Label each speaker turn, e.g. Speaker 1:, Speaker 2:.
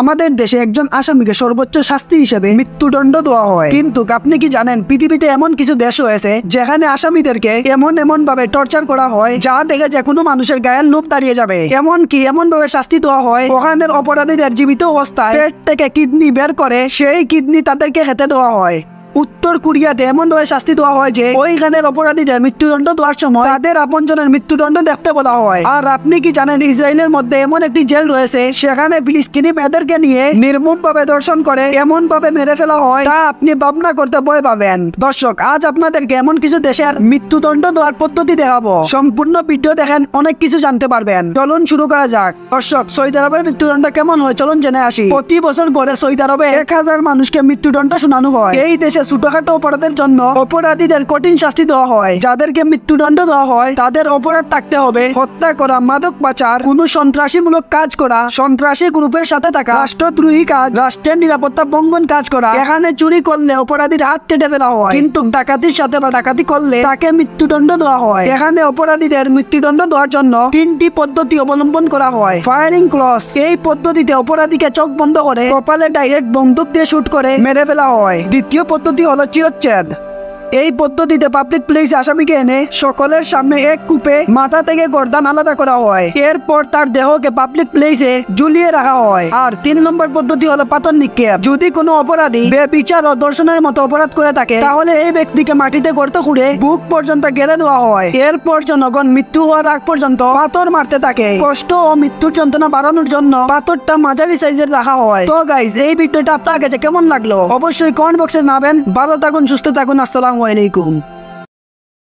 Speaker 1: আমাদের দেশে একজন আসামিকে সর্বোচ্চ শাস্তি হিসেবে মৃত্যুদণ্ড দেওয়া হয়, কিন্তু আপনি কি জানেন পৃথিবীতে এমন কিছু দেশ রয়েছে যেখানে আসামিদেরকে এমন ভাবে টর্চার করা হয় যা দেখে যে কোনো মানুষের গায়ের লোভ দাঁড়িয়ে যাবে। এমনকি এমন ভাবে শাস্তি দেওয়া হয় ওখানের অপরাধীদের জীবিত অবস্থায় পেট থেকে কিডনি বের করে সেই কিডনি তাদেরকে খেতে দেওয়া হয়। উত্তর কোরিয়াতে এমন ভাবে শাস্তি দেওয়া হয় যে ওইখানের অপরাধীদের মৃত্যুদণ্ড দেওয়ার সময় তাদের আপনজনের মৃত্যুদণ্ড দেখতে বলা হয়। আর আপনি কি জানেন ইসরায়েলের মধ্যে এমন একটি জেল রয়েছে সেখানে ফিলিস্তিনি মেয়েদেরকে নিয়ে নির্মম ভাবে দর্শন করে এমন ভাবে মেরে ফেলা হয় তা আপনি ভাবনা করতে ভয় পাবেন। দর্শক, আজ আপনাদেরকে এমন কিছু দেশের মৃত্যুদণ্ড দেওয়ার পদ্ধতি দেখাবো। সম্পূর্ণ ভিডিও দেখেন, অনেক কিছু জানতে পারবেন। চলুন শুরু করা যাক। দর্শক, সৌদি আরবের মৃত্যুদণ্ড কেমন হয় চলুন জেনে আসি। প্রতি বছর গড়ে সৌদি আরবে 1000 মানুষকে মৃত্যুদণ্ড শোনানো হয়। এই দেশে ছোটখাটো অপরাধের জন্য অপরাধীদের কঠিন শাস্তি দেওয়া হয়। যাদেরকে মৃত্যুদণ্ড দেওয়া হয় তাদের অপরাধ থাকতে হবে হত্যা করা, মাদক পাচার, কোন সন্ত্রাসীমূলক কাজ করা, সন্ত্রাসী গ্রুপের সাথে থাকা, রাষ্ট্রদ্রোহী কাজ, রাষ্ট্রের নিরাপত্তা ভঙ্গন কাজ করা। এখানে চুরি করলে অপরাধীর হাত কেটে ফেলা হয়, কিন্তু ডাকাতির সাথে বা ডাকাতি করলে তাকে মৃত্যুদণ্ড দেওয়া হয়। এখানে অপরাধীদের মৃত্যুদণ্ড দেওয়ার জন্য 3টি পদ্ধতি অবলম্বন করা হয়। ফায়ারিং ক্রস, এই পদ্ধতিতে অপরাধীকে চোখ বন্ধ করে কপালে ডাইরেক্ট বন্দুক দিয়ে শুট করে মেরে ফেলা হয়। দ্বিতীয় পদ্ধতি হলো চিরচ্ছেদ। এই পদ্ধতিতে পাবলিক প্লেসে আসামিকে এনে সকলের সামনে এক কূপে মাথা থেকে গর্দান আলাদা করা হয়। এরপর তার দেহকে পাবলিক প্লেসে ঝুলিয়ে রাখা হয়। আর 3 নম্বর পদ্ধতি হলো পাথর নিক্ষেপ। যদি কোনো অপরাধী বেবিচার ও ধর্ষণের মতো অপরাধ করে থাকে তাহলে এই ব্যক্তিকে মাটিতে গর্ত খুঁড়ে বুক পর্যন্ত গেড়ে দেওয়া হয়। এরপর জনগণ মৃত্যু হওয়ার আগ পর্যন্ত পাথর মারতে থাকে। কষ্ট ও মৃত্যুর যন্ত্রণা বাড়ানোর জন্য পাথরটা মাঝারি সাইজের রাখা হয়। তো গাইস, এই ভিডিওটা আপনার কাছে কেমন লাগলো অবশ্যই কমেন্ট বক্সে জানাবেন। ভালো থাকুন, সুস্থ থাকুন, আসসালামু আলাইকুম।